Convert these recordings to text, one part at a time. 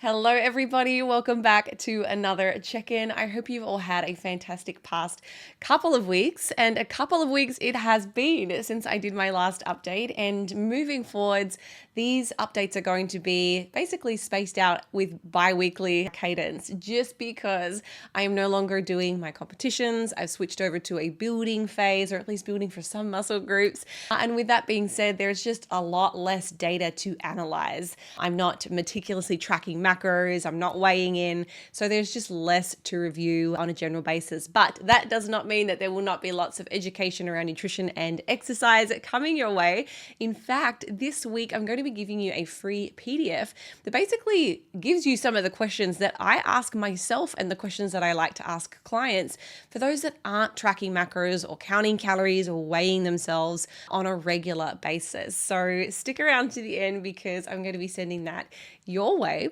Hello, everybody. Welcome back to another check-in. I hope you've all had a fantastic past couple of weeks, and a couple of weeks it has been since I did my last update. And moving forwards, these updates are going to be basically spaced out with bi-weekly cadence, just because I am no longer doing my competitions. I've switched over to a building phase, or at least building for some muscle groups. And with that being said, there's just a lot less data to analyze. I'm not meticulously tracking macros, I'm not weighing in, so there's just less to review on a general basis. But that does not mean that there will not be lots of education around nutrition and exercise coming your way. In fact, this week I'm going to be giving you a free PDF that basically gives you some of the questions that I ask myself and the questions that I like to ask clients for those that aren't tracking macros or counting calories or weighing themselves on a regular basis. So stick around to the end because I'm going to be sending that your way.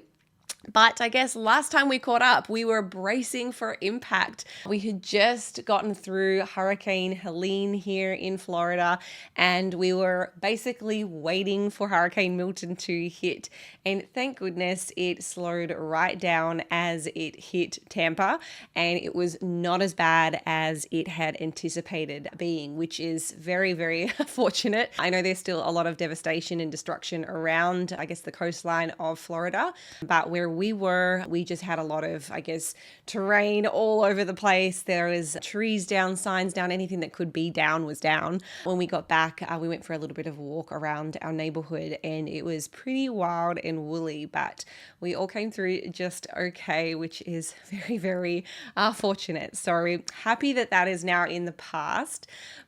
But I guess last time we caught up, we were bracing for impact. We had just gotten through Hurricane Helene here in Florida, and we were basically waiting for Hurricane Milton to hit. And thank goodness it slowed right down as it hit Tampa, and it was not as bad as it had anticipated being, which is very, very fortunate. I know there's still a lot of devastation and destruction around, I guess, the coastline of Florida, but where we just had a lot of, I guess, terrain all over the place. There was trees down, signs down, anything that could be down was down. When we got back, we went for a little bit of a walk around our neighborhood, and it was pretty wild and woolly, but we all came through just okay, which is very, very fortunate. So happy that that is now in the past.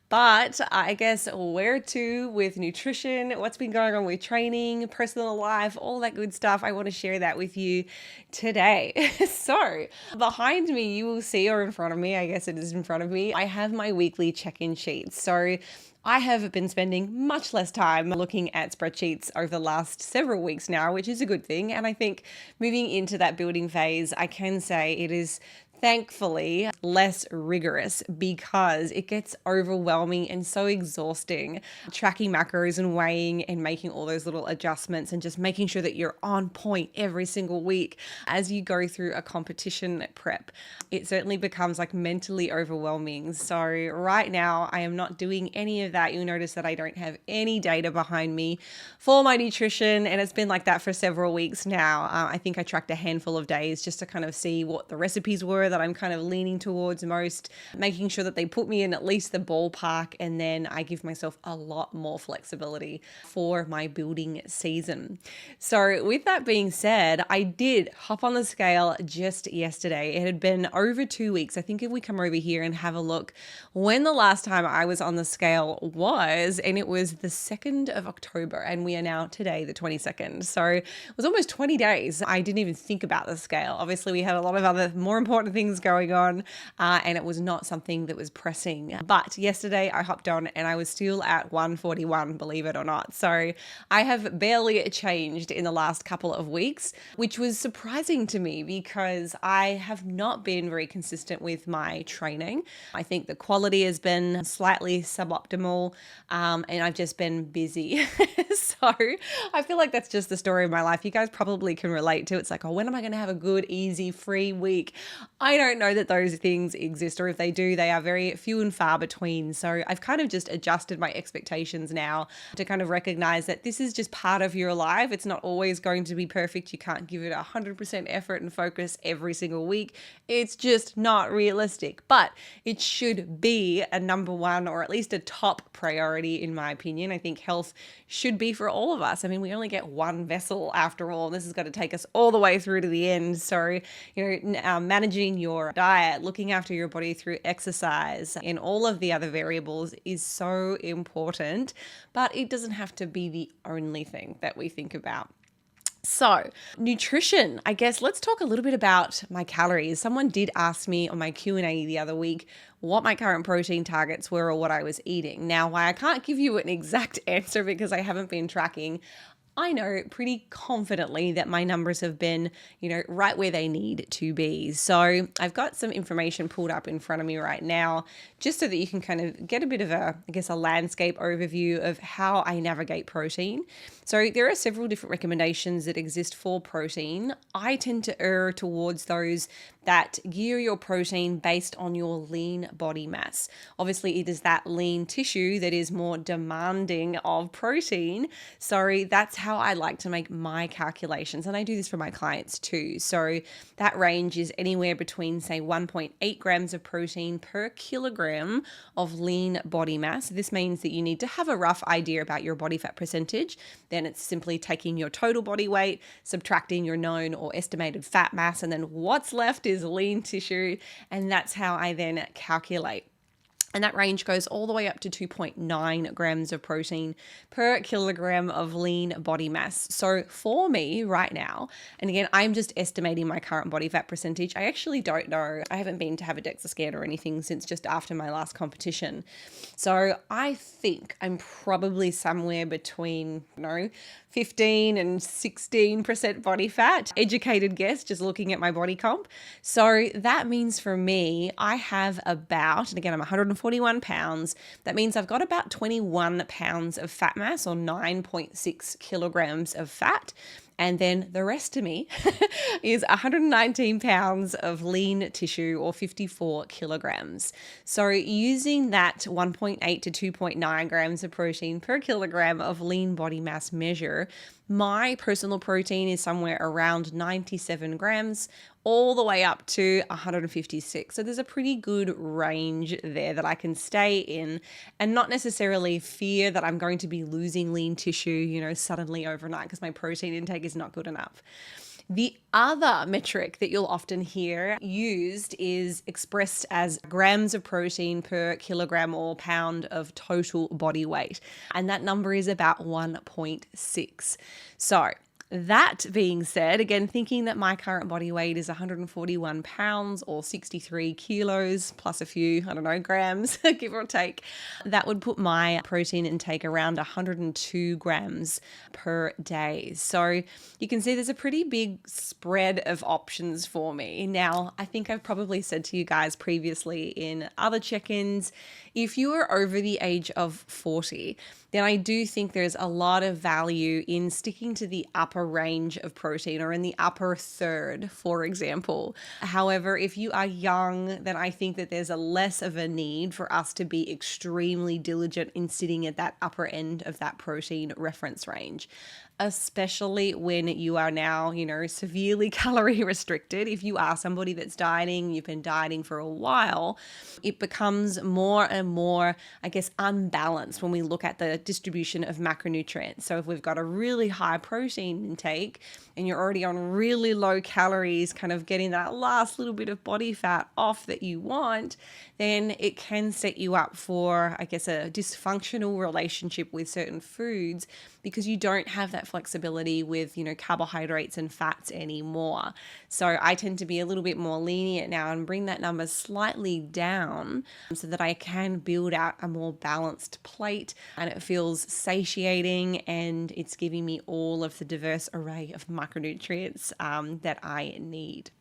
But I guess where to with nutrition, what's been going on with training, personal life, all that good stuff. I want to share that with you today. So behind me, you will see, or in front of me, I guess it is in front of me, I have my weekly check-in sheets. So I have been spending much less time looking at spreadsheets over the last several weeks now, which is a good thing. And I think moving into that building phase, I can say it is thankfully less rigorous because it gets overwhelming and so exhausting tracking macros and weighing and making all those little adjustments and just making sure that you're on point every single week as you go through a competition prep. It certainly becomes like mentally overwhelming. So right now I am not doing any of that. You'll notice that I don't have any data behind me for my nutrition, and it's been like that for several weeks now. I think I tracked a handful of days just to kind of see what the recipes were that I'm kind of leaning towards most, making sure that they put me in at least the ballpark, and then I give myself a lot more flexibility for my building season. So with that being said, I did hop on the scale just yesterday. It had been over 2 weeks. I think if we come over here and have a look when the last time I was on the scale was, and it was the 2nd of October, and we are now today the 22nd. So it was almost 20 days. I didn't even think about the scale. Obviously we had a lot of other more important things going on, and it was not something that was pressing. But yesterday I hopped on and I was still at 141, believe it or not. So I have barely changed in the last couple of weeks, which was surprising to me because I have not been very consistent with my training. I think the quality has been slightly suboptimal, and I've just been busy. So I feel like that's just the story of my life. You guys probably can relate to. It's like, oh, when am I going to have a good, easy, free week? I don't know that those things exist, or if they do, they are very few and far between. So I've kind of just adjusted my expectations now to kind of recognize that this is just part of your life. It's not always going to be perfect. You can't give it 100% effort and focus every single week. It's just not realistic, but it should be a number one, or at least a top priority in my opinion. I think health should be for all of us. I mean, we only get one vessel after all. This has got to take us all the way through to the end. So, managing your diet, looking after your body through exercise, and all of the other variables is so important, but it doesn't have to be the only thing that we think about. So nutrition, I guess let's talk a little bit about my calories. Someone did ask me on my Q&A the other week what my current protein targets were or what I was eating. Now, why I can't give you an exact answer because I haven't been tracking, I know pretty confidently that my numbers have been, right where they need to be. So I've got some information pulled up in front of me right now, just so that you can kind of get a bit of a landscape overview of how I navigate protein. So there are several different recommendations that exist for protein. I tend to err towards those that gear your protein based on your lean body mass. Obviously, it is that lean tissue that is more demanding of protein. So that's how I like to make my calculations. And I do this for my clients too. So that range is anywhere between, say, 1.8 grams of protein per kilogram of lean body mass. This means that you need to have a rough idea about your body fat percentage. Then it's simply taking your total body weight, subtracting your known or estimated fat mass, and then what's left is lean tissue. And that's how I then calculate. And that range goes all the way up to 2.9 grams of protein per kilogram of lean body mass. So for me right now, and again, I'm just estimating my current body fat percentage. I actually don't know. I haven't been to have a DEXA scan or anything since just after my last competition. So I think I'm probably somewhere between, 15 and 16% body fat. Educated guess, just looking at my body comp. So that means for me, I have about, and again, I'm 141 pounds. That means I've got about 21 pounds of fat mass, or 9.6 kilograms of fat. And then the rest of me is 119 pounds of lean tissue, or 54 kilograms. So using that 1.8 to 2.9 grams of protein per kilogram of lean body mass measure, my personal protein is somewhere around 97 grams, all the way up to 156. So there's a pretty good range there that I can stay in and not necessarily fear that I'm going to be losing lean tissue, suddenly overnight, because my protein intake is not good enough. The other metric that you'll often hear used is expressed as grams of protein per kilogram or pound of total body weight. And that number is about 1.6. So that being said, again, thinking that my current body weight is 141 pounds or 63 kilos plus a few, grams, give or take, that would put my protein intake around 102 grams per day. So you can see there's a pretty big spread of options for me. Now, I think I've probably said to you guys previously in other check-ins, if you are over the age of 40, then I do think there's a lot of value in sticking to the upper range of protein, or in the upper third, for example. However, if you are young, then I think that there's a less of a need for us to be extremely diligent in sitting at that upper end of that protein reference range, especially when you are now, severely calorie restricted. If you are somebody that's dieting, you've been dieting for a while, it becomes more and more, unbalanced when we look at the distribution of macronutrients. So if we've got a really high protein intake and you're already on really low calories, kind of getting that last little bit of body fat off that you want, then it can set you up for, a dysfunctional relationship with certain foods, because you don't have that flexibility with, carbohydrates and fats anymore. So I tend to be a little bit more lenient now and bring that number slightly down so that I can build out a more balanced plate, and it feels satiating and it's giving me all of the diverse array of micronutrients that I need.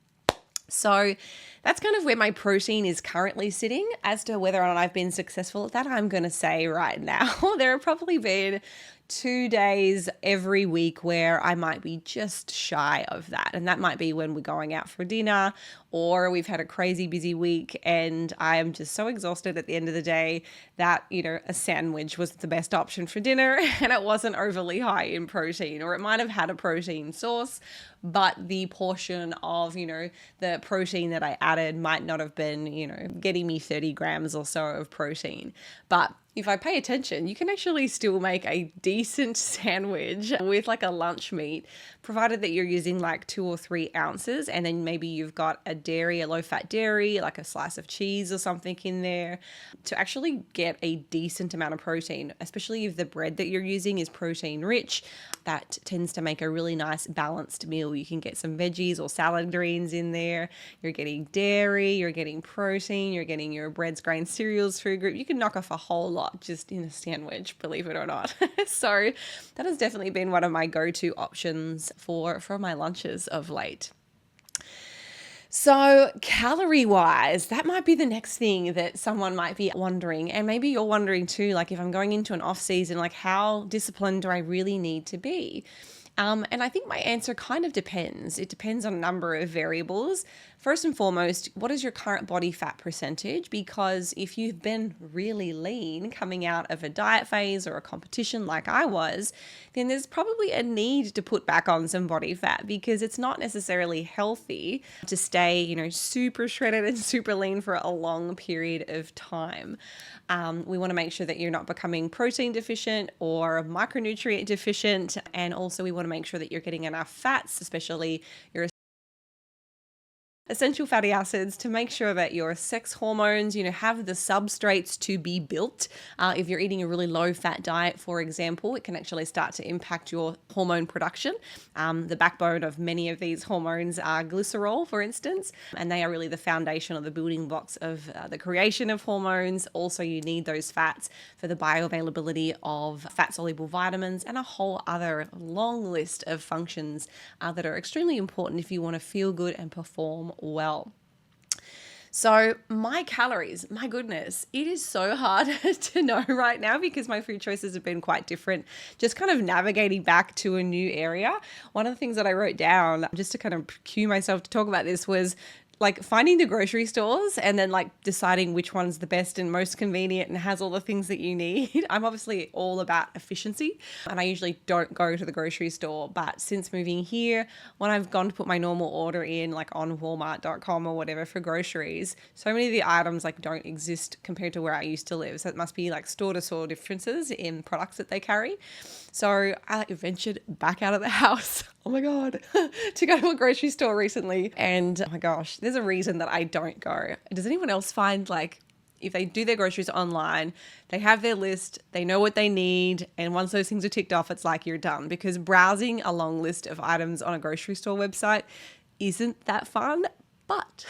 So that's kind of where my protein is currently sitting. As to whether or not I've been successful at that, I'm going to say right now, there have probably been 2 days every week where I might be just shy of that. And that might be when we're going out for dinner, or we've had a crazy busy week and I am just so exhausted at the end of the day that, a sandwich was the best option for dinner and it wasn't overly high in protein, or it might have had a protein source, but the portion of, the protein that I added might not have been, getting me 30 grams or so of protein. But if I pay attention, you can actually still make a decent sandwich with like a lunch meat, provided that you're using like 2 or 3 ounces, and then maybe you've got a low-fat dairy, like a slice of cheese or something in there, to actually get a decent amount of protein, especially if the bread that you're using is protein rich. That tends to make a really nice balanced meal. You can get some veggies or salad greens in there. You're getting dairy, you're getting protein, you're getting your breads, grains, cereals food group. You can knock off a whole lot lot just in a sandwich, believe it or not. So that has definitely been one of my go-to options for my lunches of late. So calorie wise, that might be the next thing that someone might be wondering. And maybe you're wondering too, like if I'm going into an off season, like how disciplined do I really need to be? And I think my answer kind of depends. It depends on a number of variables. First and foremost, what is your current body fat percentage? Because if you've been really lean coming out of a diet phase or a competition like I was, then there's probably a need to put back on some body fat because it's not necessarily healthy to stay, super shredded and super lean for a long period of time. We want to make sure that you're not becoming protein deficient or micronutrient deficient. And also we want to make sure that you're getting enough fats, especially your essential fatty acids, to make sure that your sex hormones, have the substrates to be built. If you're eating a really low fat diet, for example, it can actually start to impact your hormone production. The backbone of many of these hormones are glycerol, for instance, and they are really the foundation or the building blocks of the creation of hormones. Also, you need those fats for the bioavailability of fat-soluble vitamins and a whole other long list of functions that are extremely important if you want to feel good and perform well. So my calories, my goodness, it is so hard to know right now because my food choices have been quite different. Just kind of navigating back to a new area. One of the things that I wrote down just to kind of cue myself to talk about this was like finding the grocery stores and then like deciding which one's the best and most convenient and has all the things that you need. I'm obviously all about efficiency and I usually don't go to the grocery store, but since moving here, when I've gone to put my normal order in like on walmart.com or whatever for groceries, so many of the items like don't exist compared to where I used to live. So it must be like store to store differences in products that they carry. So I ventured back out of the house, oh my God, to go to a grocery store recently. And oh my gosh, there's a reason that I don't go. Does anyone else find like if they do their groceries online, they have their list, they know what they need, and once those things are ticked off, it's like you're done? Because browsing a long list of items on a grocery store website isn't that fun. But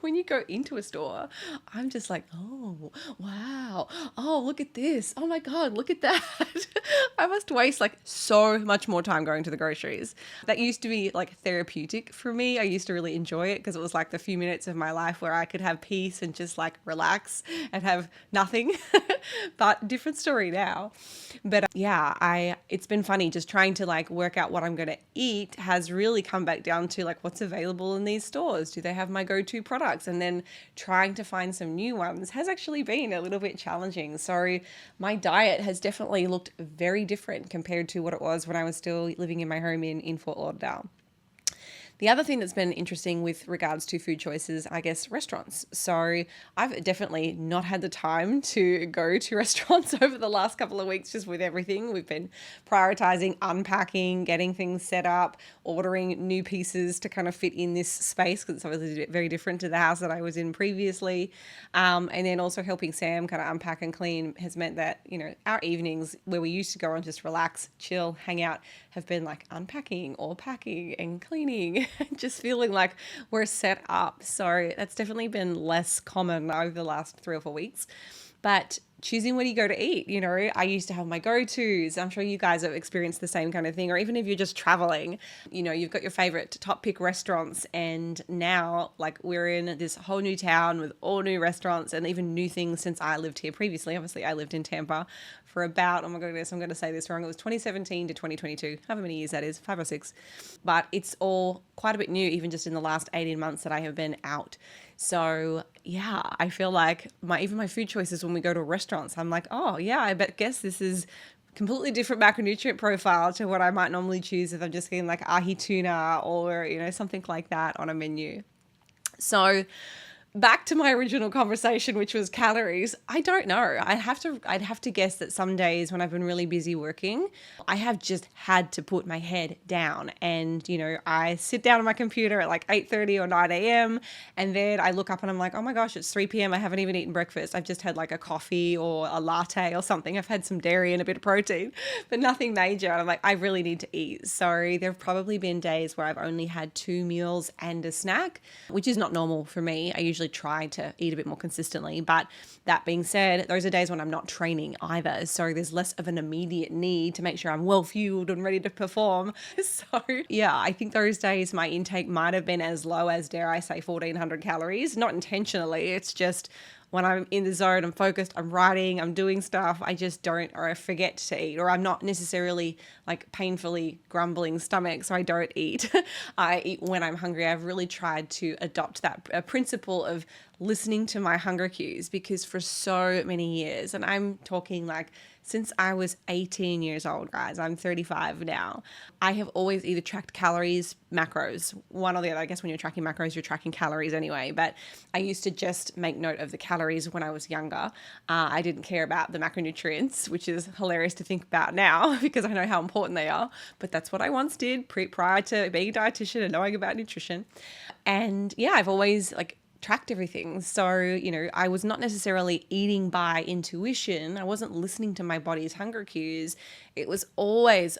when you go into a store, I'm just like, oh, wow. Oh, look at this. Oh my God, look at that. I must waste like so much more time going to the groceries. That used to be like therapeutic for me. I used to really enjoy it because it was like the few minutes of my life where I could have peace and just like relax and have nothing. But different story now. But yeah, it's been funny just trying to like work out what I'm going to eat has really come back down to like what's available in these stores. Do they have my go-to products? And then trying to find some new ones has actually been a little bit challenging. So my diet has definitely looked very different compared to what it was when I was still living in my home in Fort Lauderdale. The other thing that's been interesting with regards to food choices, I guess, restaurants. So I've definitely not had the time to go to restaurants over the last couple of weeks just with everything. We've been prioritizing unpacking, getting things set up, ordering new pieces to kind of fit in this space because it's obviously very different to the house that I was in previously. And then also helping Sam kind of unpack and clean has meant that, our evenings where we used to go and just relax, chill, hang out have been like unpacking or packing and cleaning. Just feeling like we're set up. So that's definitely been less common over the last 3 or 4 weeks. But choosing where you go to eat, I used to have my go-tos. I'm sure you guys have experienced the same kind of thing. Or even if you're just traveling, you've got your favorite top pick restaurants. And now like we're in this whole new town with all new restaurants and even new things since I lived here previously. Obviously I lived in Tampa for about, oh my goodness, I'm going to say this wrong. It was 2017 to 2022, however many years that is, 5 or 6. But it's all quite a bit new, even just in the last 18 months that I have been out. So yeah, I feel like even my food choices when we go to restaurants, I'm like, oh yeah, guess this is completely different macronutrient profile to what I might normally choose if I'm just getting like ahi tuna or, something like that on a menu. So back to my original conversation, which was calories. I don't know. I'd have to guess that some days when I've been really busy working, I have just had to put my head down. And, I sit down on my computer at like 8:30 or 9 a.m. And then I look up and I'm like, oh my gosh, it's 3 p.m. I haven't even eaten breakfast. I've just had like a coffee or a latte or something. I've had some dairy and a bit of protein, but nothing major. And I'm like, I really need to eat. So there have probably been days where I've only had 2 meals and a snack, which is not normal for me. I usually usually try to eat a bit more consistently. But that being said, those are days when I'm not training either. So there's less of an immediate need to make sure I'm well fueled and ready to perform. So yeah, I think those days my intake might have been as low as, dare I say, 1400 calories, not intentionally. It's just when I'm in the zone, I'm focused, I'm writing, I'm doing stuff, I just don't, or I forget to eat, or I'm not necessarily like painfully grumbling stomach, so I don't eat. I eat when I'm hungry. I've really tried to adopt that principle of listening to my hunger cues, because for so many years, and I'm talking like since I was 18 years old, guys, I'm 35 now, I have always either tracked calories, macros, one or the other. I guess when you're tracking macros, you're tracking calories anyway, but I used to just make note of the calories when I was younger. I didn't care about the macronutrients, which is hilarious to think about now because I know how important they are, but that's what I once did prior to being a dietitian and knowing about nutrition. And yeah, I've always like tracked everything. So, you know, I was not necessarily eating by intuition. I wasn't listening to my body's hunger cues. It was always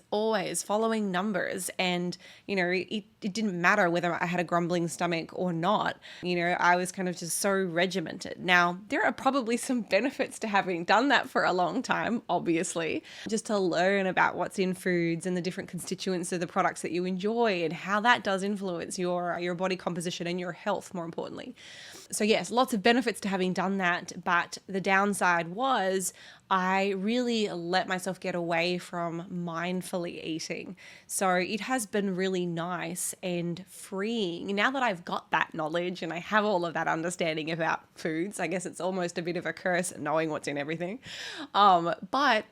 following numbers. And, you know, it didn't matter whether I had a grumbling stomach or not. You know, I was kind of just so regimented. Now, there are probably some benefits to having done that for a long time, obviously, just to learn about what's in foods and the different constituents of the products that you enjoy and how that does influence your body composition and your health, more importantly. So yes, lots of benefits to having done that, but the downside was I really let myself get away from mindfully eating. So it has been really nice and freeing. Now that I've got that knowledge and I have all of that understanding about foods, I guess it's almost a bit of a curse knowing what's in everything. But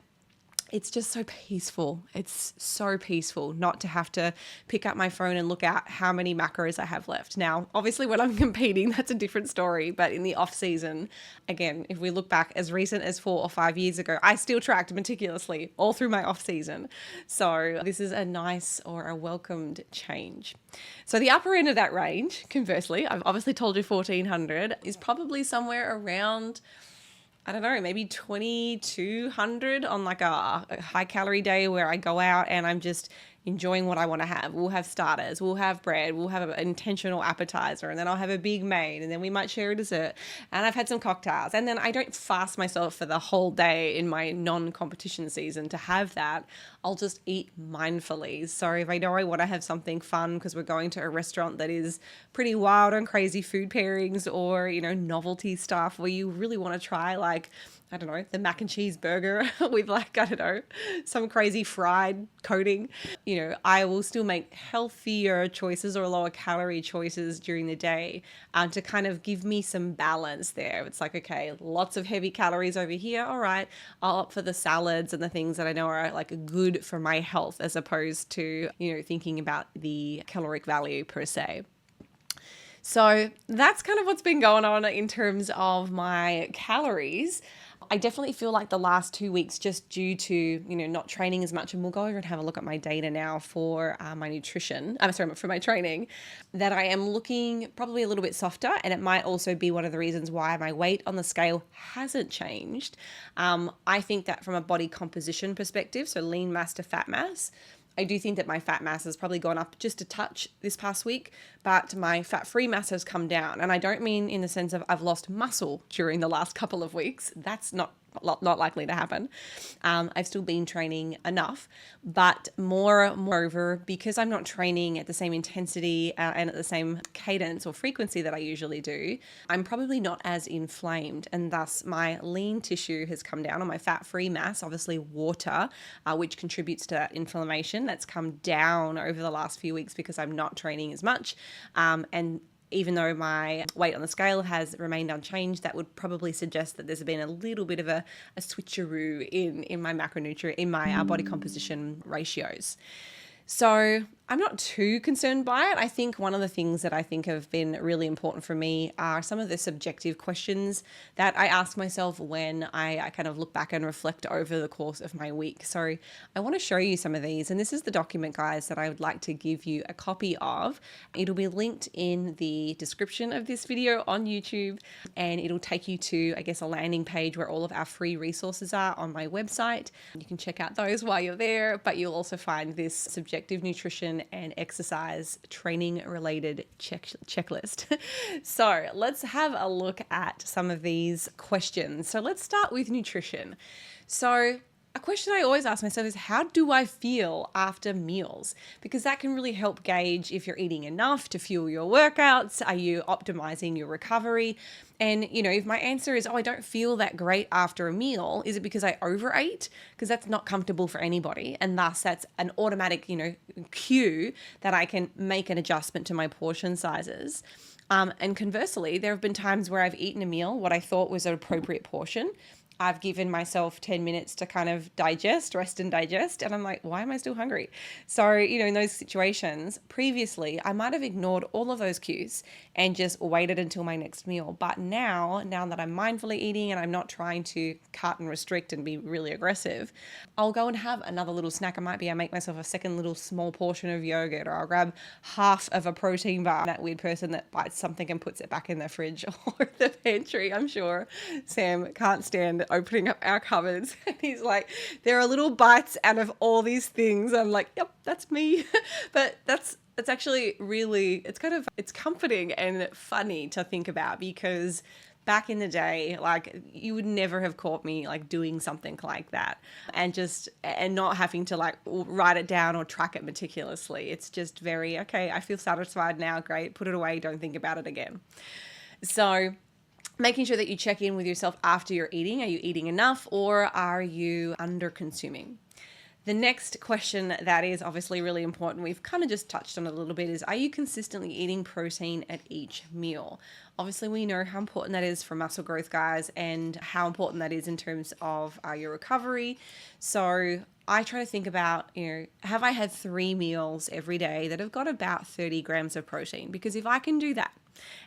it's just so peaceful. It's so peaceful not to have to pick up my phone and look at how many macros I have left. Now, obviously when I'm competing, that's a different story. But in the off season, again, if we look back as recent as 4 or 5 years ago, I still tracked meticulously all through my off season. So this is a nice or a welcomed change. So the upper end of that range, conversely, I've obviously told you 1400, is probably somewhere around, I don't know, maybe 2,200 on like a high calorie day where I go out and I'm just enjoying what I want to have. We'll have starters, we'll have bread, we'll have an intentional appetizer, and then I'll have a big main, and then we might share a dessert. And I've had some cocktails, and then I don't fast myself for the whole day in my non-competition season to have that. I'll just eat mindfully. So if I know I want to have something fun because we're going to a restaurant that is pretty wild and crazy food pairings, or, you know, novelty stuff where you really want to try, like, I don't know, the mac and cheese burger with, like, I don't know, some crazy fried coating. You know, I will still make healthier choices or lower calorie choices during the day to kind of give me some balance there. It's like, okay, lots of heavy calories over here. All right, I'll opt for the salads and the things that I know are like good for my health, as opposed to, you know, thinking about the caloric value per se. So that's kind of what's been going on in terms of my calories. I definitely feel like the last 2 weeks, just due to, you know, not training as much, and we'll go over and have a look at my data now for my nutrition, for my training, that I am looking probably a little bit softer. And it might also be one of the reasons why my weight on the scale hasn't changed. I think that from a body composition perspective, so lean mass to fat mass, I do think that my fat mass has probably gone up just a touch this past week, but my fat-free mass has come down. And I don't mean in the sense of I've lost muscle during the last couple of weeks. That's not likely to happen. I've still been training enough, but moreover, because I'm not training at the same intensity and at the same cadence or frequency that I usually do, I'm probably not as inflamed, and thus my lean tissue has come down on my fat-free mass, obviously water, which contributes to that inflammation that's come down over the last few weeks because I'm not training as much. And even though my weight on the scale has remained unchanged, that would probably suggest that there's been a little bit of a switcheroo in my macronutrient, in my body composition ratios. So I'm not too concerned by it. I think one of the things that I think have been really important for me are some of the subjective questions that I ask myself when I kind of look back and reflect over the course of my week. So I want to show you some of these, and this is the document, guys, that I would like to give you a copy of. It'll be linked in the description of this video on YouTube, and it'll take you to, I guess, a landing page where all of our free resources are on my website. You can check out those while you're there, but you'll also find this subjective nutrition nutrition and exercise training related checklist. So let's have a look at some of these questions. So let's start with nutrition. So a question I always ask myself is, how do I feel after meals? Because that can really help gauge if you're eating enough to fuel your workouts. Are you optimizing your recovery? And, if my answer is, oh, I don't feel that great after a meal, is it because I overate? Because that's not comfortable for anybody. And thus that's an automatic, cue that I can make an adjustment to my portion sizes. And conversely, there have been times where I've eaten a meal, what I thought was an appropriate portion. I've given myself 10 minutes to kind of rest and digest. And I'm like, why am I still hungry? So, in those situations, previously, I might have ignored all of those cues and just waited until my next meal. But now that I'm mindfully eating and I'm not trying to cut and restrict and be really aggressive, I'll go and have another little snack. I make myself a second little small portion of yogurt, or I'll grab half of a protein bar. That weird person that bites something and puts it back in the fridge or the pantry. I'm sure Sam can't stand opening up our cupboards, and he's like, there are little bites out of all these things. I'm like, yep, that's me. But that's actually really, it's comforting and funny to think about, because back in the day, like, you would never have caught me like doing something like that and not having to like write it down or track it meticulously. It's just very, okay, I feel satisfied now, great, put it away, don't think about it again. So making sure that you check in with yourself after you're eating. Are you eating enough, or are you under consuming? The next question that is obviously really important, we've kind of just touched on it a little bit, is, are you consistently eating protein at each meal? Obviously, we know how important that is for muscle growth, guys, and how important that is in terms of your recovery. So I try to think about, have I had 3 meals every day that have got about 30 grams of protein? Because if I can do that,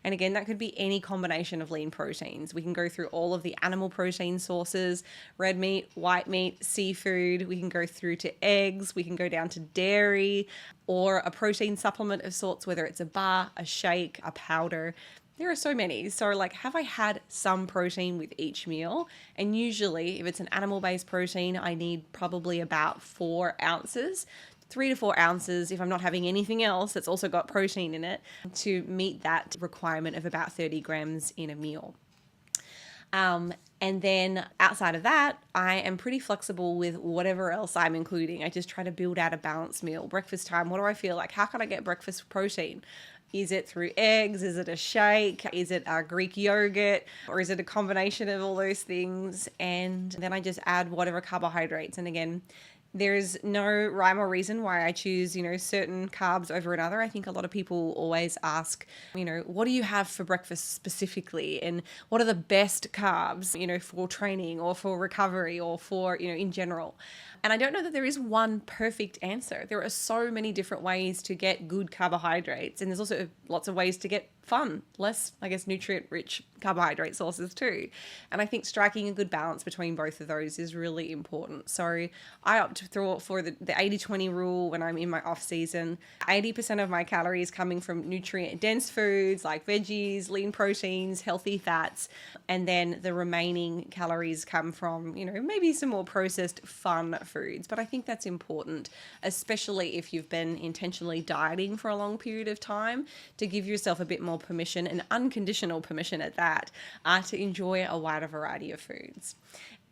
and again, that could be any combination of lean proteins. We can go through all of the animal protein sources: red meat, white meat, seafood. We can go through to eggs. We can go down to dairy, or a protein supplement of sorts, whether it's a bar, a shake, a powder. There are so many. So like, have I had some protein with each meal? And usually if it's an animal-based protein, I need probably about 4 ounces. 3 to 4 ounces if I'm not having anything else that's also got protein in it, to meet that requirement of about 30 grams in a meal. And then outside of that, I am pretty flexible with whatever else I'm including. I just try to build out a balanced meal. Breakfast time, what do I feel like? How can I get breakfast protein? Is it through eggs? Is it a shake? Is it a Greek yogurt? Or is it a combination of all those things? And then I just add whatever carbohydrates. And again, there's no rhyme or reason why I choose, certain carbs over another. I think a lot of people always ask, what do you have for breakfast specifically? And what are the best carbs, for training or for recovery or for, in general? And I don't know that there is one perfect answer. There are so many different ways to get good carbohydrates. And there's also lots of ways to get fun, less, nutrient-rich carbohydrate sources too. And I think striking a good balance between both of those is really important. So I opt for the 80-20 rule when I'm in my off season. 80% of my calories coming from nutrient-dense foods like veggies, lean proteins, healthy fats, and then the remaining calories come from, maybe some more processed fun foods. But I think that's important, especially if you've been intentionally dieting for a long period of time, to give yourself a bit more permission, and unconditional permission at that, to enjoy a wider variety of foods.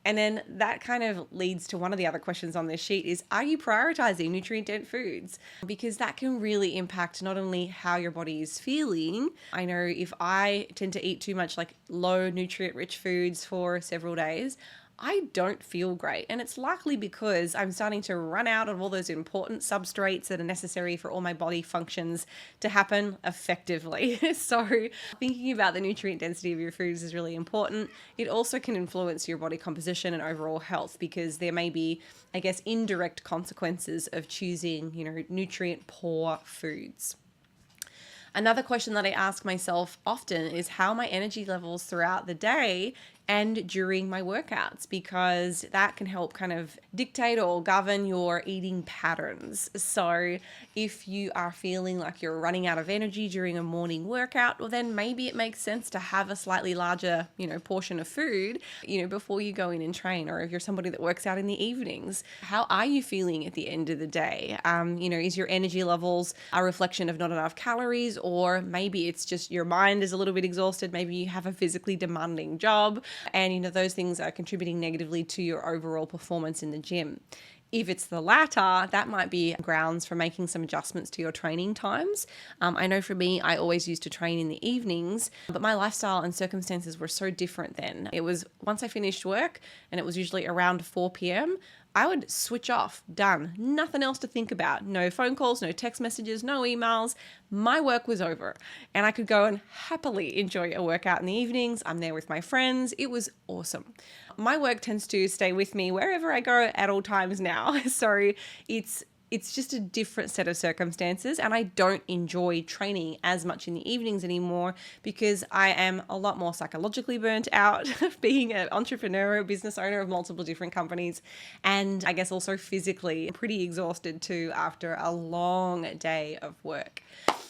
And then that kind of leads to one of the other questions on this sheet is, are you prioritizing nutrient-dense foods? Because that can really impact not only how your body is feeling. I know if I tend to eat too much like low nutrient-rich foods for several days, I don't feel great. And it's likely because I'm starting to run out of all those important substrates that are necessary for all my body functions to happen effectively. So thinking about the nutrient density of your foods is really important. It also can influence your body composition and overall health, because there may be, indirect consequences of choosing, nutrient poor foods. Another question that I ask myself often is how my energy levels throughout the day and during my workouts, because that can help kind of dictate or govern your eating patterns. So if you are feeling like you're running out of energy during a morning workout, well, then maybe it makes sense to have a slightly larger, portion of food, before you go in and train. Or if you're somebody that works out in the evenings, how are you feeling at the end of the day? Is your energy levels a reflection of not enough calories, or maybe it's just your mind is a little bit exhausted. Maybe you have a physically demanding job, and those things are contributing negatively to your overall performance in the gym. If it's the latter, that might be grounds for making some adjustments to your training times. I know for me, I always used to train in the evenings, but my lifestyle and circumstances were so different then. It was once I finished work, and it was usually around 4 p.m., I would switch off, done, nothing else to think about. No phone calls, no text messages, no emails. My work was over, and I could go and happily enjoy a workout in the evenings. I'm there with my friends. It was awesome. My work tends to stay with me wherever I go at all times now. So it's just a different set of circumstances, and I don't enjoy training as much in the evenings anymore because I am a lot more psychologically burnt out being an entrepreneur, business owner of multiple different companies, and I guess also physically pretty exhausted too after a long day of work.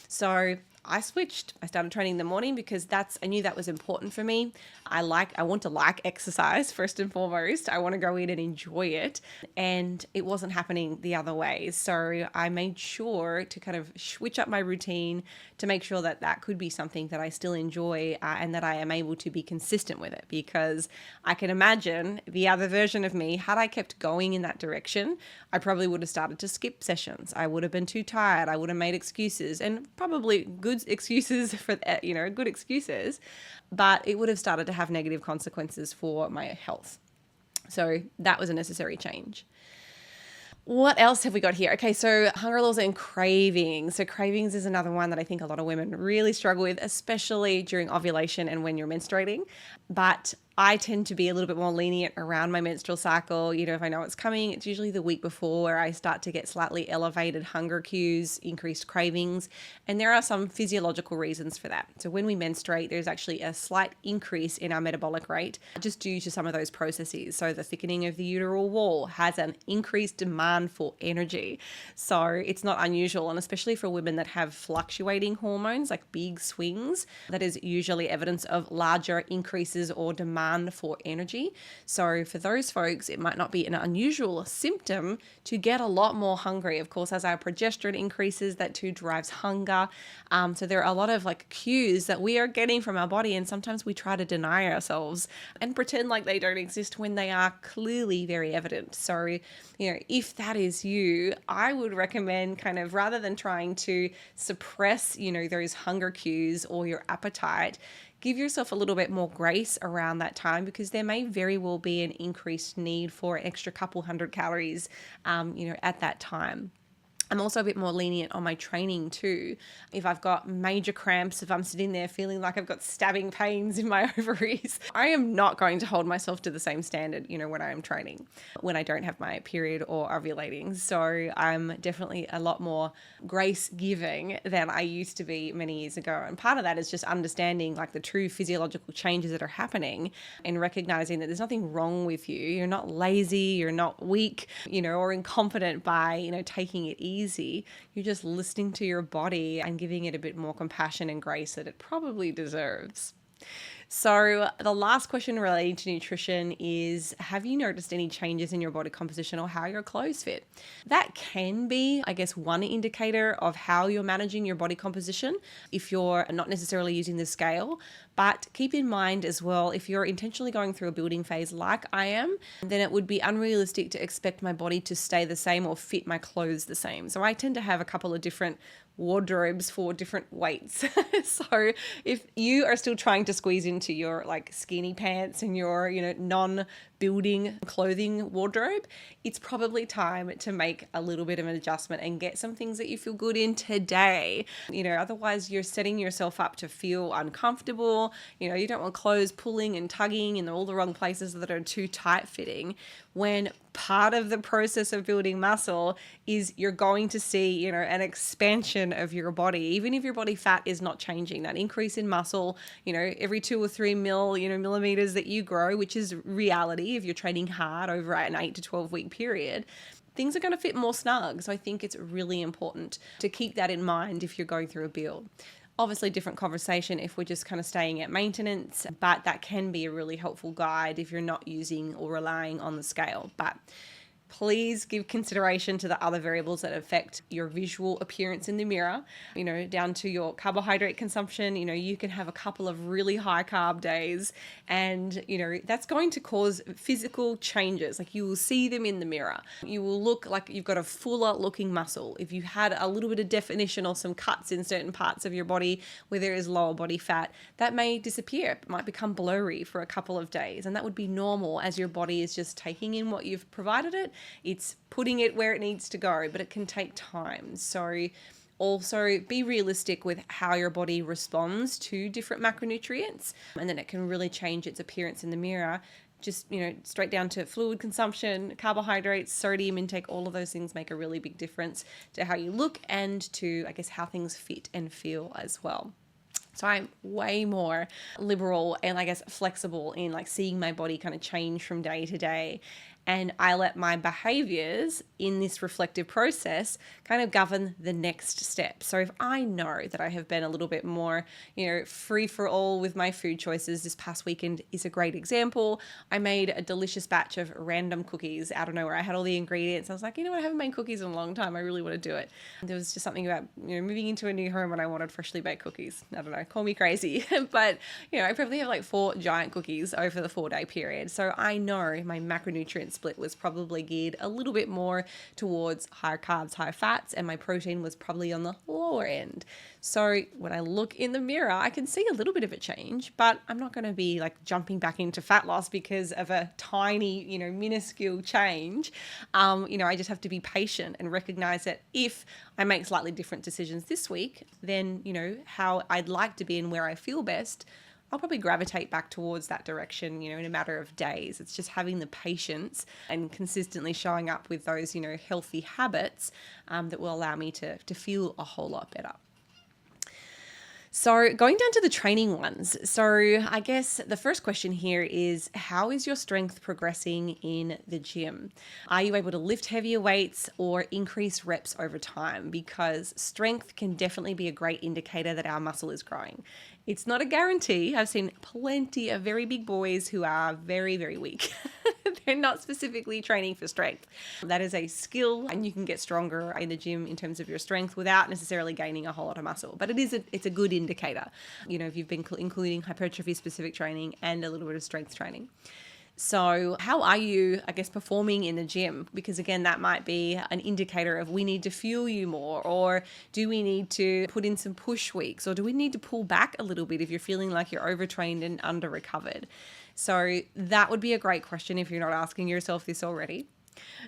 So I switched. I started training in the morning because I knew that was important for me. I want to like exercise first and foremost. I want to go in and enjoy it. And it wasn't happening the other way. So I made sure to kind of switch up my routine to make sure that could be something that I still enjoy, and that I am able to be consistent with it, because I can imagine the other version of me, had I kept going in that direction, I probably would have started to skip sessions. I would have been too tired. I would have made excuses, and probably good excuses for that, good excuses, but it would have started to have negative consequences for my health. So that was a necessary change. What else have we got here? Okay, so hunger loss and cravings. So cravings is another one that I think a lot of women really struggle with, especially during ovulation and when you're menstruating. But I tend to be a little bit more lenient around my menstrual cycle. If I know it's coming, it's usually the week before where I start to get slightly elevated hunger cues, increased cravings, and there are some physiological reasons for that. So when we menstruate, there's actually a slight increase in our metabolic rate just due to some of those processes. So the thickening of the uterine wall has an increased demand for energy. So it's not unusual, and especially for women that have fluctuating hormones, like big swings, that is usually evidence of larger increases or demand for energy. So for those folks, it might not be an unusual symptom to get a lot more hungry. Of course, as our progesterone increases, that too drives hunger. So there are a lot of cues that we are getting from our body, and sometimes we try to deny ourselves and pretend like they don't exist when they are clearly very evident. So, if that is you, I would recommend kind of, rather than trying to suppress, those hunger cues or your appetite, give yourself a little bit more grace around that time, because there may very well be an increased need for an extra couple hundred calories, at that time. I'm also a bit more lenient on my training too. If I've got major cramps, if I'm sitting there feeling like I've got stabbing pains in my ovaries, I am not going to hold myself to the same standard, when I am training, when I don't have my period or ovulating. So I'm definitely a lot more grace giving than I used to be many years ago. And part of that is just understanding the true physiological changes that are happening, and recognizing that there's nothing wrong with you. You're not lazy, you're not weak, or incompetent by, taking it easy. You're just listening to your body and giving it a bit more compassion and grace that it probably deserves. So the last question relating to nutrition is, have you noticed any changes in your body composition or how your clothes fit? That can be, I guess, one indicator of how you're managing your body composition if you're not necessarily using the scale. But keep in mind as well, if you're intentionally going through a building phase like I am, then it would be unrealistic to expect my body to stay the same or fit my clothes the same. So I tend to have a couple of different wardrobes for different weights. So if you are still trying to squeeze into your skinny pants and your, non-building clothing wardrobe, it's probably time to make a little bit of an adjustment and get some things that you feel good in today. Otherwise you're setting yourself up to feel uncomfortable. You don't want clothes pulling and tugging in all the wrong places that are too tight fitting. when part of the process of building muscle is you're going to see, an expansion of your body, even if your body fat is not changing. That increase in muscle, every 2 or 3 millimeters that you grow, which is reality if you're training hard over an 8 to 12 week period, things are going to fit more snug. So I think it's really important to keep that in mind if you're going through a build. Obviously, different conversation if we're just kind of staying at maintenance, but that can be a really helpful guide if you're not using or relying on the scale. But please give consideration to the other variables that affect your visual appearance in the mirror, down to your carbohydrate consumption. You can have a couple of really high carb days and, that's going to cause physical changes. Like you will see them in the mirror. You will look like you've got a fuller looking muscle. If you had a little bit of definition or some cuts in certain parts of your body where there is lower body fat, that may disappear. It might become blurry for a couple of days. And that would be normal as your body is just taking in what you've provided it. It's putting it where it needs to go, but it can take time. So also be realistic with how your body responds to different macronutrients, and then it can really change its appearance in the mirror. Just, straight down to fluid consumption, carbohydrates, sodium intake, all of those things make a really big difference to how you look and to, I guess, how things fit and feel as well. So I'm way more liberal and, I guess, flexible in like seeing my body kind of change from day to day. And I let my behaviors in this reflective process kind of govern the next step. So if I know that I have been a little bit more, free for all with my food choices, this past weekend is a great example. I made a delicious batch of random cookies out of nowhere. I had all the ingredients. I was like, I haven't made cookies in a long time. I really want to do it. And there was just something about, moving into a new home and I wanted freshly baked cookies. I don't know, call me crazy. But, I probably have like 4 giant cookies over the 4-day period. So I know my macronutrient split was probably geared a little bit more towards higher carbs, higher fats, and my protein was probably on the lower end. So when I look in the mirror, I can see a little bit of a change, but I'm not going to be like jumping back into fat loss because of a tiny, minuscule change. I just have to be patient and recognize that if I make slightly different decisions this week, then, how I'd like to be and where I feel best, I'll probably gravitate back towards that direction, in a matter of days. It's just having the patience and consistently showing up with those, healthy habits that will allow me to feel a whole lot better. So going down to the training ones. So I guess the first question here is, how is your strength progressing in the gym? Are you able to lift heavier weights or increase reps over time? Because strength can definitely be a great indicator that our muscle is growing. It's not a guarantee. I've seen plenty of very big boys who are very, very weak. They're not specifically training for strength. That is a skill, and you can get stronger in the gym in terms of your strength without necessarily gaining a whole lot of muscle. But it's a good indicator, if you've been including hypertrophy-specific training and a little bit of strength training. So how are you, I guess, performing in the gym? Because again, that might be an indicator of we need to fuel you more, or do we need to put in some push weeks, or do we need to pull back a little bit if you're feeling like you're overtrained and under recovered? So that would be a great question if you're not asking yourself this already.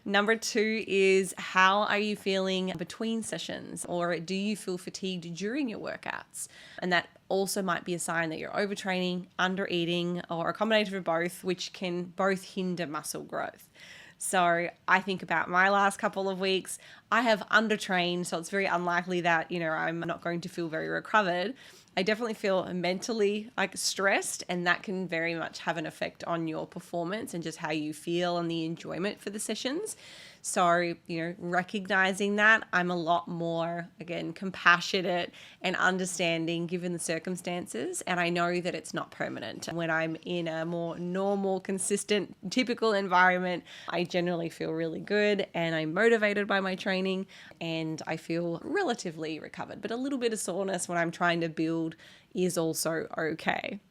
Number 2 is, how are you feeling between sessions, or do you feel fatigued during your workouts? And that also might be a sign that you're overtraining, under eating, or a combination of both, which can both hinder muscle growth. So I think about my last couple of weeks, I have undertrained, so it's very unlikely that, I'm not going to feel very recovered. I definitely feel mentally stressed, and that can very much have an effect on your performance and just how you feel and the enjoyment for the sessions. So, recognizing that, I'm a lot more, again, compassionate and understanding given the circumstances. And I know that it's not permanent. When I'm in a more normal, consistent, typical environment, I generally feel really good and I'm motivated by my training and I feel relatively recovered. But a little bit of soreness when I'm trying to build is also okay.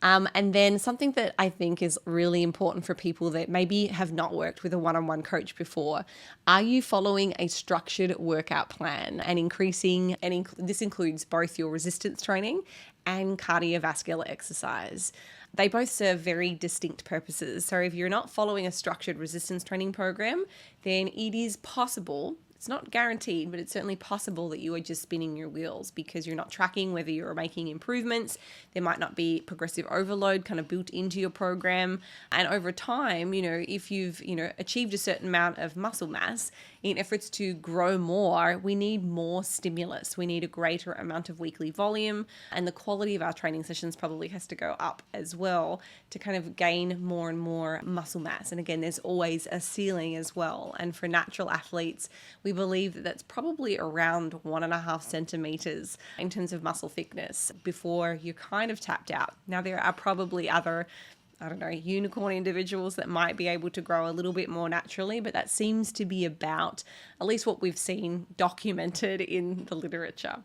And then something that I think is really important for people that maybe have not worked with a one-on-one coach before, are you following a structured workout plan and increasing, and this includes both your resistance training and cardiovascular exercise? They both serve very distinct purposes. So if you're not following a structured resistance training program, then it is possible, It's not guaranteed, but it's certainly possible that you are just spinning your wheels because you're not tracking whether you're making improvements. There might not be progressive overload kind of built into your program. And over time, if you've, achieved a certain amount of muscle mass, in efforts to grow more, we need more stimulus. We need a greater amount of weekly volume, and the quality of our training sessions probably has to go up as well to kind of gain more and more muscle mass. And again, there's always a ceiling as well. And for natural athletes, we believe that that's probably around 1.5 centimeters in terms of muscle thickness before you're kind of tapped out. Now, there are probably other unicorn individuals that might be able to grow a little bit more naturally, but that seems to be about at least what we've seen documented in the literature.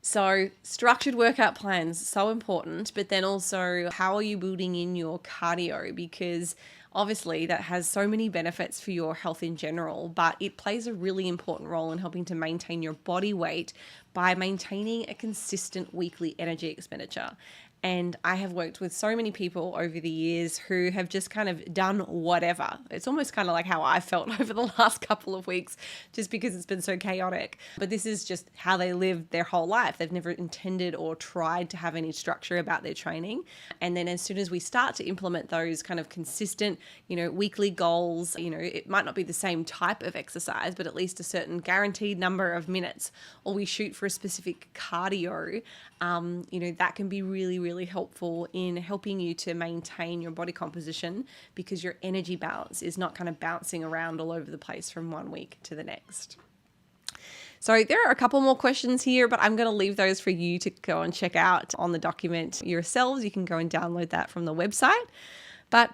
So structured workout plans, so important, but then also how are you building in your cardio? Because obviously that has so many benefits for your health in general, but it plays a really important role in helping to maintain your body weight by maintaining a consistent weekly energy expenditure. And I have worked with so many people over the years who have just kind of done whatever. It's almost kind of like how I felt over the last couple of weeks, just because it's been so chaotic. But this is just how they lived their whole life. They've never intended or tried to have any structure about their training. And then as soon as we start to implement those kind of consistent, weekly goals, it might not be the same type of exercise, but at least a certain guaranteed number of minutes, or we shoot for a specific cardio, that can be really, really helpful in helping you to maintain your body composition because your energy balance is not kind of bouncing around all over the place from one week to the next. So there are a couple more questions here, but I'm going to leave those for you to go and check out on the document yourselves. You can go and download that from the website. But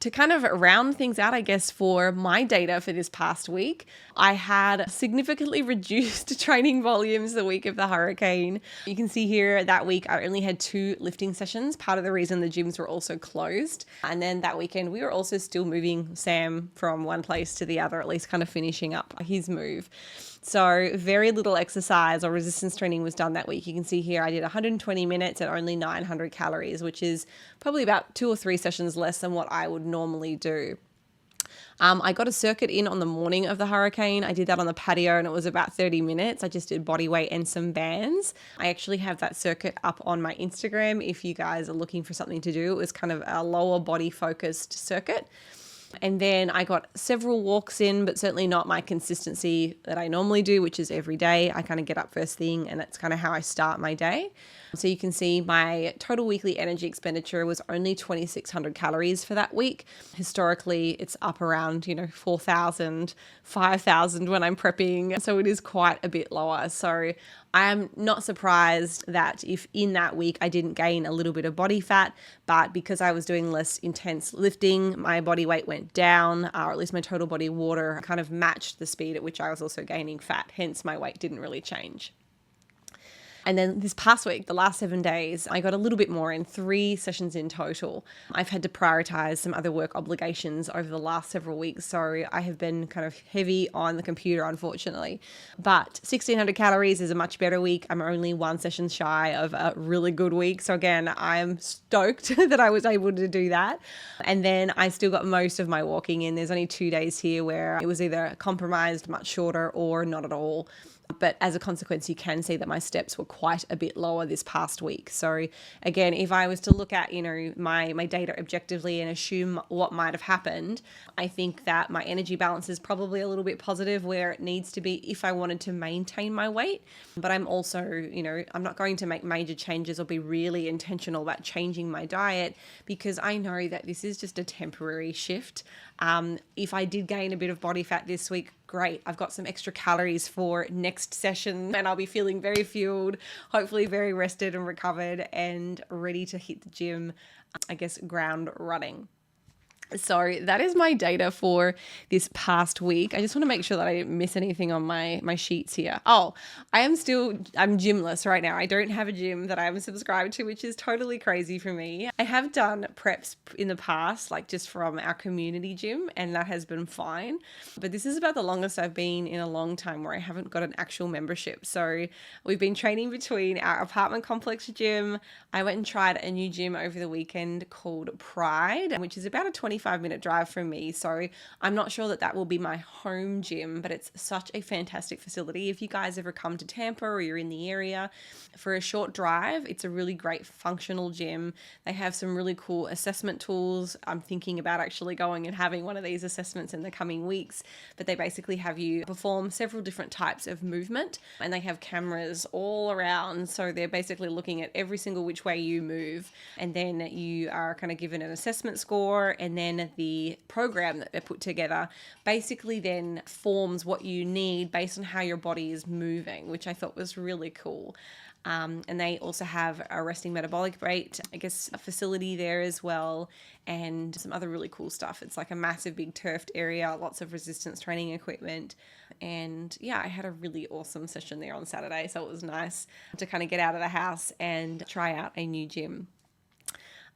to kind of round things out, I guess, for my data for this past week, I had significantly reduced training volumes the week of the hurricane. You can see here that week I only had 2 lifting sessions, part of the reason the gyms were also closed. And then that weekend we were also still moving Sam from one place to the other, at least kind of finishing up his move. So very little exercise or resistance training was done that week. You can see here I did 120 minutes at only 900 calories, which is probably about 2 or 3 sessions less than what I would normally do. I got a circuit in on the morning of the hurricane. I did that on the patio and it was about 30 minutes. I just did body weight and some bands. I actually have that circuit up on my Instagram if you guys are looking for something to do. It was kind of a lower body focused circuit. And then I got several walks in, but certainly not my consistency that I normally do, which is every day. I kind of get up first thing and that's kind of how I start my day. So you can see my total weekly energy expenditure was only 2,600 calories for that week. Historically, it's up around, 4,000, 5,000 when I'm prepping. So it is quite a bit lower. So I am not surprised that if in that week I didn't gain a little bit of body fat, but because I was doing less intense lifting, my body weight went down, or at least my total body water kind of matched the speed at which I was also gaining fat. Hence, my weight didn't really change. And then this past week, the last 7 days, I got a little bit more in 3 sessions in total. I've had to prioritize some other work obligations over the last several weeks. So I have been kind of heavy on the computer, unfortunately. But 1,600 calories is a much better week. I'm only 1 session shy of a really good week. So again, I'm stoked that I was able to do that. And then I still got most of my walking in. There's only 2 days here where it was either compromised, much shorter, or not at all. But as a consequence, you can see that my steps were quite a bit lower this past week. So again, if I was to look at, my data objectively and assume what might have happened, I think that my energy balance is probably a little bit positive where it needs to be if I wanted to maintain my weight. But I'm also, I'm not going to make major changes or be really intentional about changing my diet because I know that this is just a temporary shift. If I did gain a bit of body fat this week, great. I've got some extra calories for next session and I'll be feeling very fueled, hopefully very rested and recovered and ready to hit the gym, ground running. So that is my data for this past week. I just want to make sure that I didn't miss anything on my sheets here. Oh, I'm gymless right now. I don't have a gym that I'm subscribed to, which is totally crazy for me. I have done preps in the past, like just from our community gym, and that has been fine. But this is about the longest I've been in a long time where I haven't got an actual membership. So we've been training between our apartment complex gym. I went and tried a new gym over the weekend called Pride, which is about a 20 25-minute drive from me. So I'm not sure that will be my home gym, but it's such a fantastic facility. If you guys ever come to Tampa or you're in the area for a short drive, it's a really great functional gym. They have some really cool assessment tools. I'm thinking about actually going and having one of these assessments in the coming weeks, but they basically have you perform several different types of movement, and they have cameras all around. So they're basically looking at every single which way you move, and then you are kind of given an assessment score, and then the program that they put together basically then forms what you need based on how your body is moving, which I thought was really cool. And they also have a resting metabolic rate, I guess, a facility there as well, and some other really cool stuff. It's like a massive big turfed area, lots of resistance training equipment. And yeah, I had a really awesome session there on Saturday. So it was nice to kind of get out of the house and try out a new gym.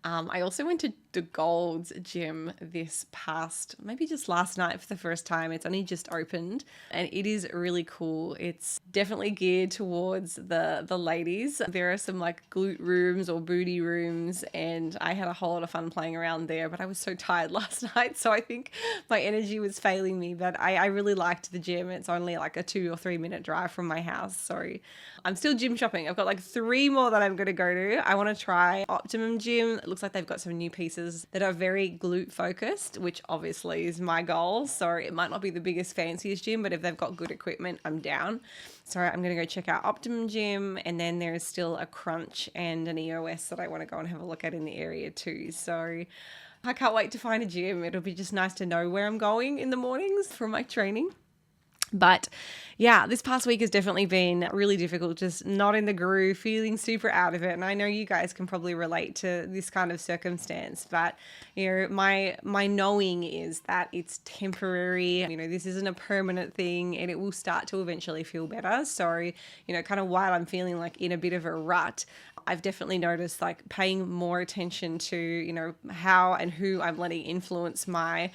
I also went to the Gold's gym this past, maybe just last night for the first time. It's only just opened and it is really cool. It's definitely geared towards the ladies. There are some like glute rooms or booty rooms, and I had a whole lot of fun playing around there, but I was so tired last night. So I think my energy was failing me, but I really liked the gym. It's only like a 2 or 3 minute drive from my house. Sorry. I'm still gym shopping. I've got like 3 more that I'm going to go to. I want to try Optimum Gym. It looks like they've got some new pieces that are very glute focused, which obviously is my goal. So it might not be the biggest, fanciest gym, but if they've got good equipment, I'm down. So I'm going to go check out Optimum Gym. And then there's still a Crunch and an EOS that I want to go and have a look at in the area too. So I can't wait to find a gym. It'll be just nice to know where I'm going in the mornings for my training. But yeah, this past week has definitely been really difficult, just not in the groove, feeling super out of it. And I know you guys can probably relate to this kind of circumstance, but you know, my knowing is that it's temporary. You know, this isn't a permanent thing and it will start to eventually feel better. So, you know, kind of while I'm feeling like in a bit of a rut, I've definitely noticed like paying more attention to, you know, how and who I'm letting influence my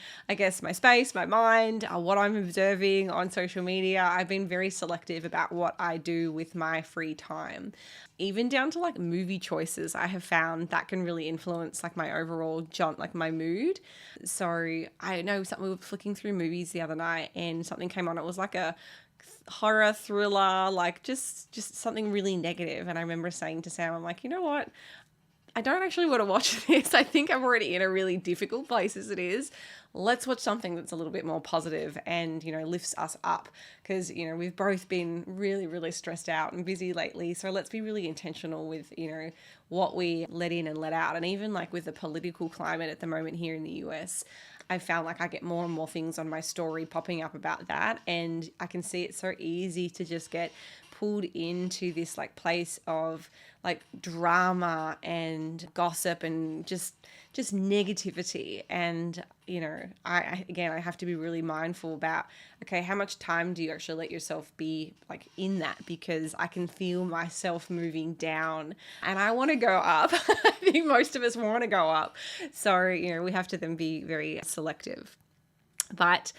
space, my mind, what I'm observing on social media. I've been very selective about what I do with my free time. Even down to like movie choices, I have found that can really influence like my overall like my mood. So I know we were flicking through movies the other night and something came on. It was like a horror thriller, like just something really negative. And I remember saying to Sam, I'm like, you know what? I don't actually want to watch this. I think I'm already in a really difficult place as it is. Let's watch something that's a little bit more positive and, you know, lifts us up, because, you know, we've both been really, really stressed out and busy lately. So let's be really intentional with, you know, what we let in and let out. And even like with the political climate at the moment here in the US, I found like I get more and more things on my story popping up about that. And I can see it's so easy to just get pulled into this like place of like drama and gossip and just negativity. And, you know, I have to be really mindful about, okay, how much time do you actually let yourself be like in that? Because I can feel myself moving down and I want to go up. I think most of us want to go up. So, you know, we have to then be very selective. But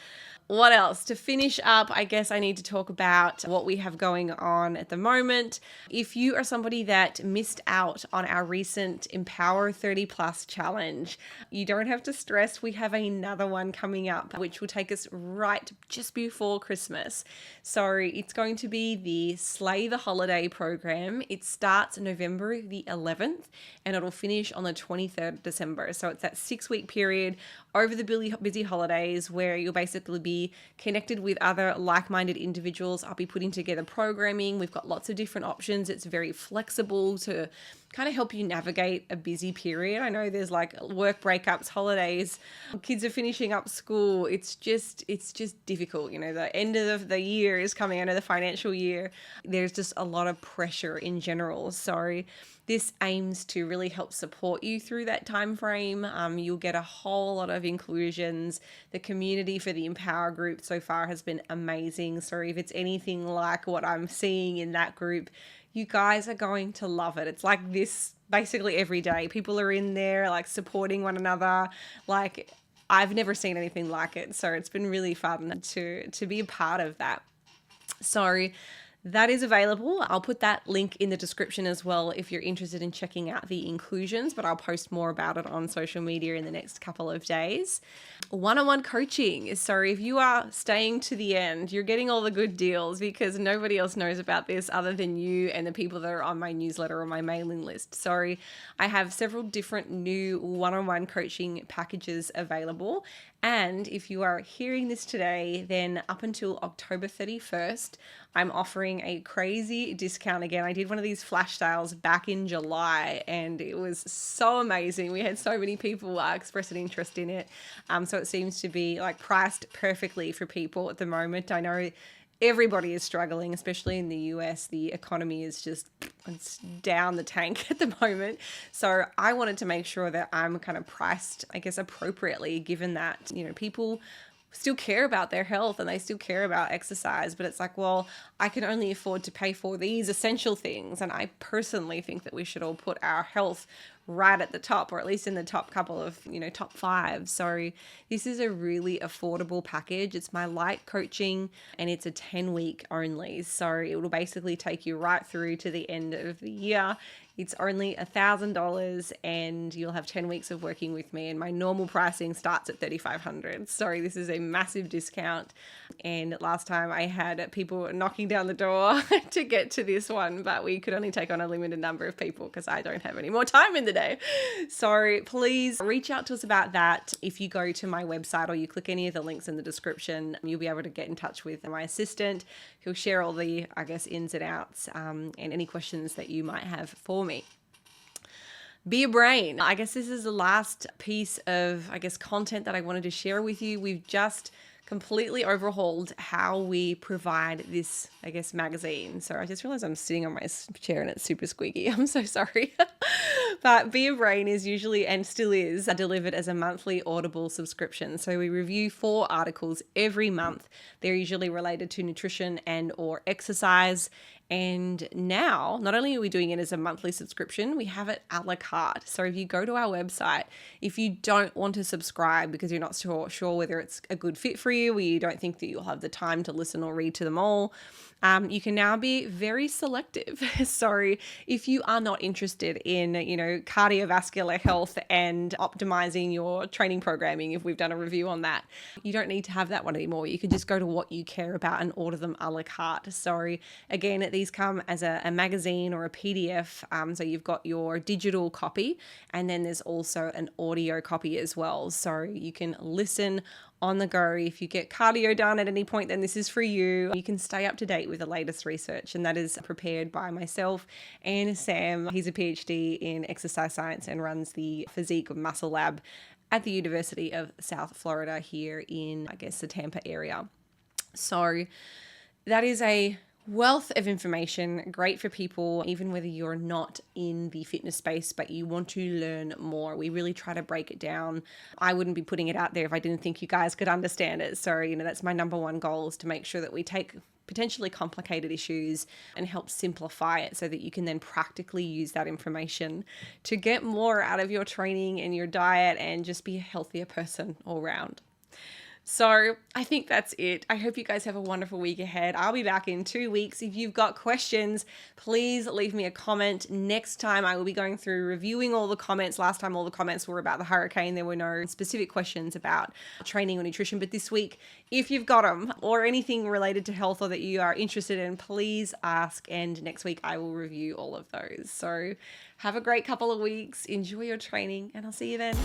what else? To finish up, I guess I need to talk about what we have going on at the moment. If you are somebody that missed out on our recent Empower 30 Plus challenge, you don't have to stress. We have another one coming up, which will take us right just before Christmas. So it's going to be the Slay the Holiday program. It starts November the 11th and it'll finish on the 23rd of December. So it's that 6-week period over the busy holidays where you'll basically be connected with other like-minded individuals. I'll be putting together programming. We've got lots of different options. It's very flexible to kind of help you navigate a busy period. I know there's like work breakups, holidays, kids are finishing up school. It's just difficult. You know, the end of the year is coming, end of the financial year. There's just a lot of pressure in general. So this aims to really help support you through that time frame. You'll get a whole lot of inclusions. The community for the Empower group so far has been amazing. So if it's anything like what I'm seeing in that group, you guys are going to love it. It's like this basically every day. People are in there like supporting one another. Like I've never seen anything like it. So it's been really fun to be a part of that. So That is available. I'll put that link in the description as well if you're interested in checking out the inclusions, but I'll post more about it on social media in the next couple of days. One-on-one coaching. So if you are staying to the end, you're getting all the good deals because nobody else knows about this other than you and the people that are on my newsletter or my mailing list. So I have several different new one-on-one coaching packages available. And if you are hearing this today, then up until October 31st, I'm offering a crazy discount again. I did one of these flash sales back in July and it was so amazing. We had so many people express an interest in it. So it seems to be like priced perfectly for people at the moment. I know everybody is struggling, especially in the US. The economy is just, it's down the tank at the moment. So I wanted to make sure that I'm kind of priced, I guess, appropriately, given that, people still care about their health and they still care about exercise, but it's like, well, I can only afford to pay for these essential things. And I personally think that we should all put our health right at the top, or at least in the top couple of, top 5. So this is a really affordable package. It's my light coaching and it's a 10-week only. So it will basically take you right through to the end of the year. It's only $1,000 and you'll have 10 weeks of working with me, and my normal pricing starts at $3,500. Sorry, this is a massive discount. And last time I had people knocking down the door to get to this one, but we could only take on a limited number of people because I don't have any more time in the day. So please reach out to us about that. If you go to my website or you click any of the links in the description, you'll be able to get in touch with my assistant who'll share all the, ins and outs and any questions that you might have for me. BiaBrain. I guess this is the last piece of, content that I wanted to share with you. We've just completely overhauled how we provide this, magazine. So I just realized I'm sitting on my chair and it's super squeaky. I'm so sorry. But BiaBrain is usually, and still is, delivered as a monthly Audible subscription. So we review 4 articles every month. They're usually related to nutrition and or exercise. And now, not only are we doing it as a monthly subscription, we have it a la carte. So if you go to our website, if you don't want to subscribe because you're not sure whether it's a good fit for you, or you don't think that you'll have the time to listen or read to them all, you can now be very selective. So if you are not interested in, cardiovascular health and optimizing your training programming, if we've done a review on that, you don't need to have that one anymore. You can just go to what you care about and order them a la carte. So again, these come as a magazine or a PDF. So you've got your digital copy and then there's also an audio copy as well. So you can listen on the go. If you get cardio done at any point, then this is for you. You can stay up to date with the latest research, and that is prepared by myself and Sam. He's a PhD in exercise science and runs the Physique Muscle Lab at the University of South Florida here in, the Tampa area. So that is a wealth of information, great for people, even whether you're not in the fitness space, but you want to learn more. We really try to break it down. I wouldn't be putting it out there if I didn't think you guys could understand it. So, that's my number one goal, is to make sure that we take potentially complicated issues and help simplify it so that you can then practically use that information to get more out of your training and your diet and just be a healthier person all around. So I think that's it. I hope you guys have a wonderful week ahead. I'll be back in 2 weeks. If you've got questions, please leave me a comment. Next time I will be going through reviewing all the comments. Last time all the comments were about the hurricane. There were no specific questions about training or nutrition. But this week, if you've got them or anything related to health or that you are interested in, please ask. And next week I will review all of those. So have a great couple of weeks. Enjoy your training and I'll see you then.